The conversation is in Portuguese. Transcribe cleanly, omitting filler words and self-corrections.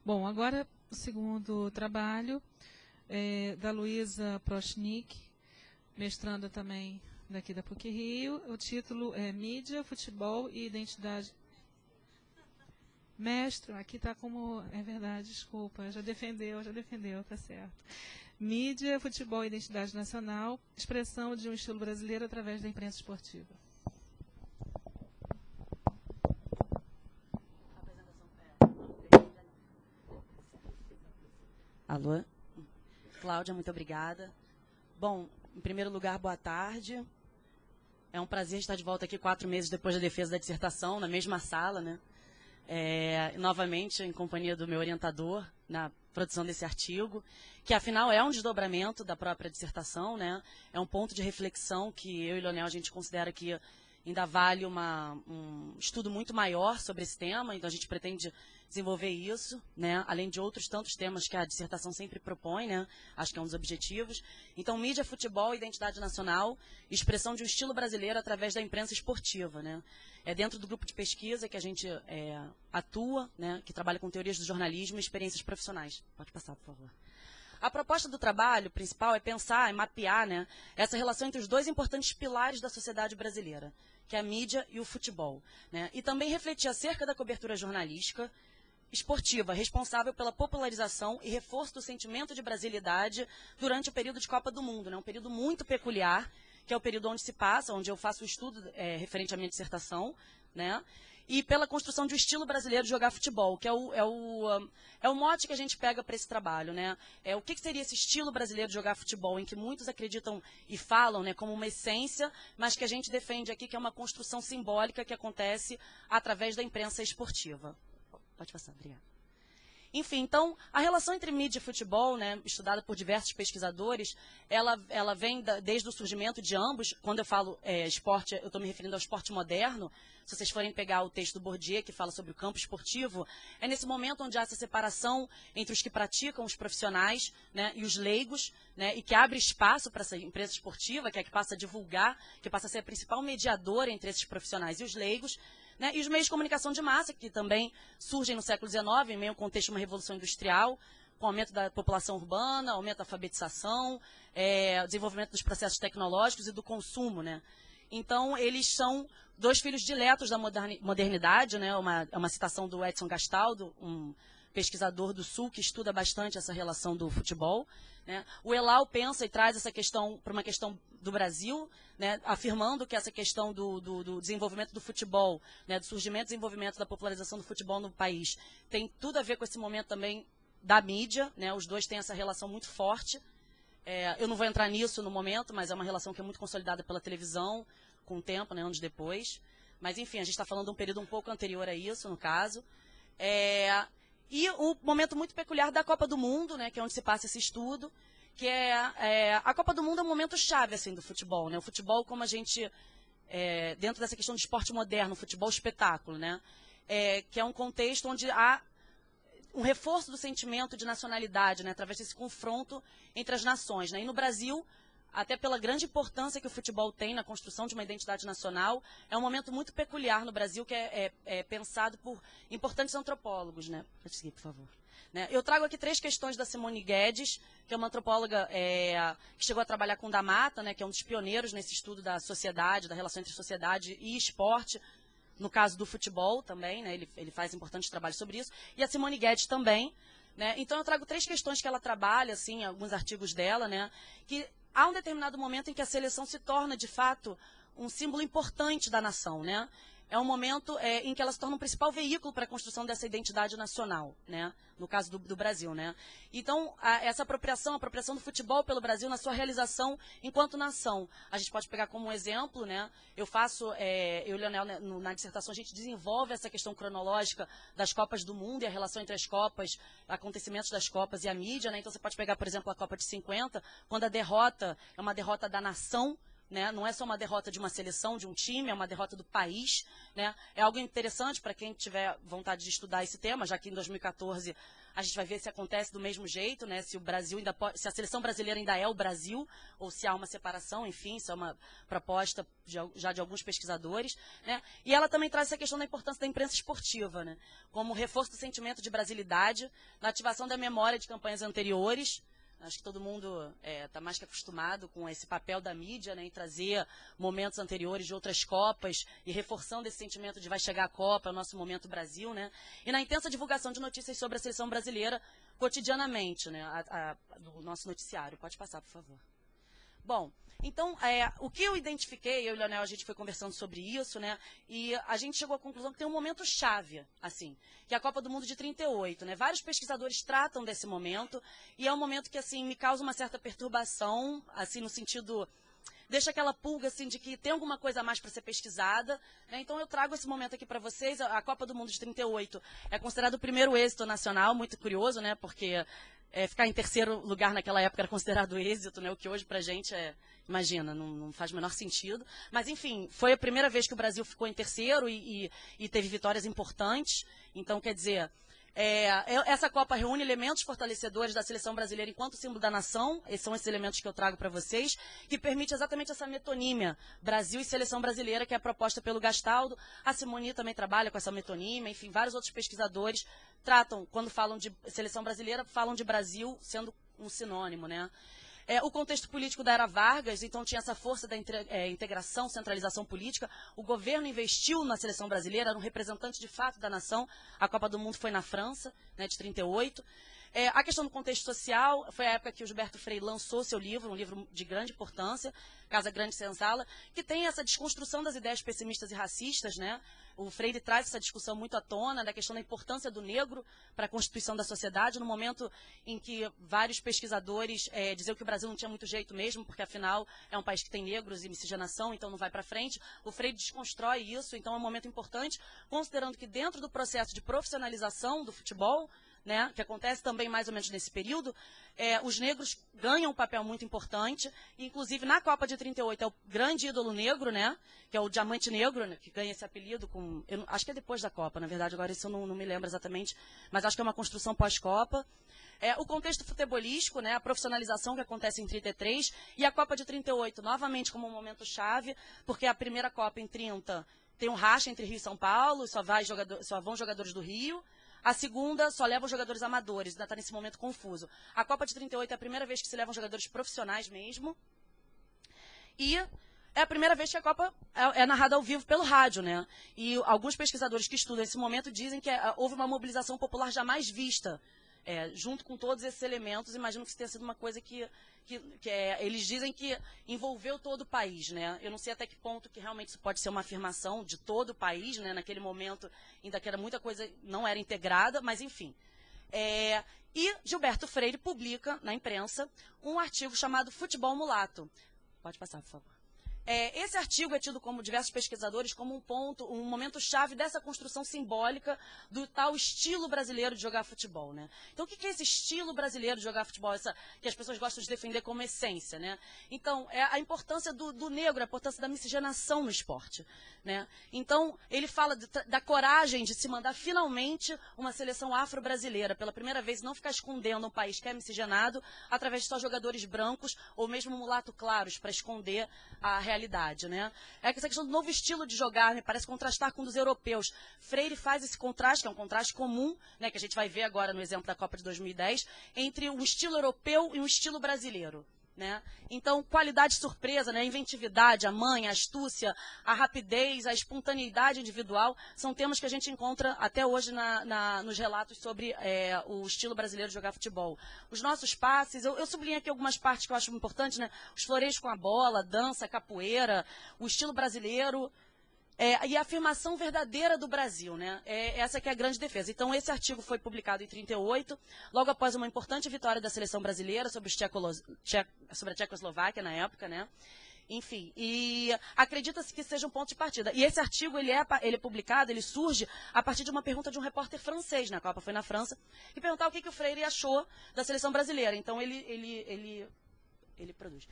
Bom, agora o segundo trabalho é da Luísa Prochnik, mestranda também daqui da PUC-Rio. O título é Mídia, Futebol e Identidade. Mestre, aqui está como... É verdade, desculpa, já defendeu, tá certo. Mídia, Futebol e Identidade Nacional, expressão de um estilo brasileiro através da imprensa esportiva. Alô? Cláudia, muito obrigada. Bom, em primeiro lugar, boa tarde. É um prazer estar de volta aqui 4 meses depois da defesa da dissertação, na mesma sala, né? Novamente em companhia do meu orientador na produção desse artigo, que afinal é um desdobramento da própria dissertação, né? É um ponto de reflexão que eu e Leonel a gente considera que ainda vale um estudo muito maior sobre esse tema, então a gente pretende desenvolver isso, né? Além de outros tantos temas que a dissertação sempre propõe, né? Acho que é um dos objetivos. Então, mídia, futebol, identidade nacional, expressão de um estilo brasileiro através da imprensa esportiva, né? É dentro do grupo de pesquisa que a gente atua, né? Que trabalha com teorias do jornalismo e experiências profissionais. Pode passar, por favor. A proposta do trabalho principal é pensar e mapear, né, essa relação entre os dois importantes pilares da sociedade brasileira, que é a mídia e o futebol, né, e também refletir acerca da cobertura jornalística esportiva, responsável pela popularização e reforço do sentimento de brasilidade durante o período de Copa do Mundo, né, um período muito peculiar, que é o período onde se passa, onde eu faço o estudo referente à minha dissertação, né, e pela construção de um estilo brasileiro de jogar futebol, que é o mote que a gente pega para esse trabalho, né? O que seria esse estilo brasileiro de jogar futebol, em que muitos acreditam e falam, né, como uma essência, mas que a gente defende aqui que é uma construção simbólica que acontece através da imprensa esportiva. Pode passar, obrigada. Enfim, então, a relação entre mídia e futebol, né, estudada por diversos pesquisadores, ela vem desde o surgimento de ambos. Quando eu falo esporte, eu estou me referindo ao esporte moderno. Se vocês forem pegar o texto do Bourdieu, que fala sobre o campo esportivo, é nesse momento onde há essa separação entre os que praticam, os profissionais, né, e os leigos, né, e que abre espaço para essa empresa esportiva, que é a que passa a divulgar, que passa a ser a principal mediadora entre esses profissionais e os leigos, né, e os meios de comunicação de massa, que também surgem no século XIX, em meio ao contexto de uma revolução industrial, com o aumento da população urbana, aumento da alfabetização, desenvolvimento dos processos tecnológicos e do consumo, né. Então, eles são 2 filhos diletos da modernidade, né, uma citação do Edson Gastaldo, um pesquisador do Sul que estuda bastante essa relação do futebol, né. O Elal pensa e traz essa questão para uma questão do Brasil, né, afirmando que essa questão do desenvolvimento do futebol, né, do surgimento e desenvolvimento da popularização do futebol no país, tem tudo a ver com esse momento também da mídia, né, os dois têm essa relação muito forte. Eu não vou entrar nisso no momento, mas é uma relação que é muito consolidada pela televisão, com o tempo, né, anos depois. Mas, enfim, a gente está falando de um período um pouco anterior a isso, no caso. E um momento muito peculiar da Copa do Mundo, né, que é onde se passa esse estudo, que a Copa do Mundo é um momento chave assim, do futebol. Né? O futebol, como a gente, dentro dessa questão de esporte moderno, futebol espetáculo, né, que é um contexto onde há um reforço do sentimento de nacionalidade, né, através desse confronto entre as nações. Né? E no Brasil, até pela grande importância que o futebol tem na construção de uma identidade nacional, é um momento muito peculiar no Brasil que é pensado por importantes antropólogos. Né? Pode seguir, por favor. Né? Eu trago aqui 3 questões da Simone Guedes, que é uma antropóloga que chegou a trabalhar com Da Mata, né, que é um dos pioneiros nesse estudo da sociedade, da relação entre sociedade e esporte, no caso do futebol também, né, ele faz importante trabalho sobre isso, e a Simone Guedes também. Né? Então, eu trago 3 questões que ela trabalha, assim, alguns artigos dela, né, que há um determinado momento em que a seleção se torna, de fato, um símbolo importante da nação, né? É um momento em que ela se torna um principal veículo para a construção dessa identidade nacional, né? No caso do Brasil, né? Então, essa apropriação do futebol pelo Brasil na sua realização enquanto nação. A gente pode pegar como um exemplo, né? Eu e o Leonel, né, na dissertação, a gente desenvolve essa questão cronológica das Copas do Mundo e a relação entre as Copas, acontecimentos das Copas e a mídia, né? Então, você pode pegar, por exemplo, a Copa de 50, quando a derrota é uma derrota da nação né? Não é só uma derrota de uma seleção, de um time, é uma derrota do país, né? É algo interessante para quem tiver vontade de estudar esse tema, já que em 2014 a gente vai ver se acontece do mesmo jeito, né? Se o Brasil ainda pode, se a seleção brasileira ainda é o Brasil, ou se há uma separação, enfim, isso é uma proposta já de alguns pesquisadores, né? E ela também traz essa questão da importância da imprensa esportiva, né? Como reforço do sentimento de brasilidade, na ativação da memória de campanhas anteriores. Acho que todo mundo está mais que acostumado com esse papel da mídia, né, em trazer momentos anteriores de outras Copas e reforçando esse sentimento de vai chegar a Copa, é o nosso momento Brasil, né? E na intensa divulgação de notícias sobre a seleção brasileira cotidianamente, né, do nosso noticiário. Pode passar, por favor. Bom, então, o que eu identifiquei, eu e o Leonel, a gente foi conversando sobre isso, né, e a gente chegou à conclusão que tem um momento chave, assim, que é a Copa do Mundo de 38, né, vários pesquisadores tratam desse momento, e é um momento que, assim, me causa uma certa perturbação, assim, no sentido, deixa aquela pulga, assim, de que tem alguma coisa a mais para ser pesquisada, né, então eu trago esse momento aqui para vocês. A Copa do Mundo de 38 é considerado o primeiro êxito nacional, muito curioso, né, porque ficar em terceiro lugar naquela época era considerado êxito, né, o que hoje pra gente imagina, não faz o menor sentido. Mas, enfim, foi a primeira vez que o Brasil ficou em terceiro e teve vitórias importantes. Então, quer dizer, essa Copa reúne elementos fortalecedores da seleção brasileira enquanto símbolo da nação. Esses são esses elementos que eu trago para vocês, que permite exatamente essa metonímia Brasil e seleção brasileira, que é proposta pelo Gastaldo. A Simoni também trabalha com essa metonímia, enfim, vários outros pesquisadores tratam, quando falam de seleção brasileira, falam de Brasil sendo um sinônimo, né? O contexto político da era Vargas, então tinha essa força da integração, centralização política. O governo investiu na seleção brasileira, era um representante de fato da nação. A Copa do Mundo foi na França, né, de 38. A questão do contexto social, foi a época que o Gilberto Frei lançou seu livro, um livro de grande importância, Casa Grande Senzala, que tem essa desconstrução das ideias pessimistas e racistas, né? O Freire traz essa discussão muito à tona, da questão da importância do negro para a constituição da sociedade, no momento em que vários pesquisadores diziam que o Brasil não tinha muito jeito mesmo, porque afinal é um país que tem negros e miscigenação, então não vai para frente. O Freire desconstrói isso, então é um momento importante, considerando que dentro do processo de profissionalização do futebol, né, que acontece também mais ou menos nesse período, os negros ganham um papel muito importante, inclusive na Copa de 38 é o grande ídolo negro, né, que é o Diamante Negro, né, que ganha esse apelido, acho que é depois da Copa, na verdade, agora isso eu não me lembro exatamente, mas acho que é uma construção pós-Copa. O contexto futebolístico, né, a profissionalização que acontece em 33, e a Copa de 38, novamente como um momento chave, porque a primeira Copa em 30 tem um racha entre Rio e São Paulo, só vão jogadores do Rio. A segunda só leva os jogadores amadores, ainda está nesse momento confuso. A Copa de 38 é a primeira vez que se levam jogadores profissionais mesmo. E é a primeira vez que a Copa é narrada ao vivo pelo rádio, né? E alguns pesquisadores que estudam esse momento dizem que houve uma mobilização popular jamais vista. Junto com todos esses elementos, imagino que isso tenha sido uma coisa que eles dizem que envolveu todo o país, né? Eu não sei até que ponto que realmente isso pode ser uma afirmação de todo o país, né? Naquele momento ainda que era muita coisa, não era integrada, mas enfim. E Gilberto Freire publica na imprensa um artigo chamado Futebol Mulato. Pode passar, por favor. Esse artigo é tido como diversos pesquisadores como um momento chave dessa construção simbólica do tal estilo brasileiro de jogar futebol, né? Então, o que é esse estilo brasileiro de jogar futebol, que as pessoas gostam de defender como essência, né? Então, a importância do negro, a importância da miscigenação no esporte, né? Então, ele fala da coragem de se mandar finalmente uma seleção afro-brasileira, pela primeira vez, não ficar escondendo um país que é miscigenado através de só jogadores brancos ou mesmo mulato claros para esconder a realidade, né? Essa questão do novo estilo de jogar, me parece contrastar com um dos europeus. Freire faz esse contraste, que é um contraste comum, né, que a gente vai ver agora no exemplo da Copa de 2010, entre um estilo europeu e um estilo brasileiro, né? Então, qualidade surpresa, né, a inventividade, a manha, a astúcia, a rapidez, a espontaneidade individual, são temas que a gente encontra até hoje nos relatos sobre o estilo brasileiro de jogar futebol. Os nossos passes, eu sublinho aqui algumas partes que eu acho importantes, né? Os floreios com a bola, dança, capoeira, o estilo brasileiro, e a afirmação verdadeira do Brasil, né? Essa que é a grande defesa. Então, esse artigo foi publicado em 38, logo após uma importante vitória da seleção brasileira sobre a Tchecoslováquia na época, né? Enfim, e acredita-se que seja um ponto de partida. E esse artigo, ele é publicado, ele surge a partir de uma pergunta de um repórter francês, na Copa foi na França, que perguntava o que o Freire achou da seleção brasileira. Então, ele produz.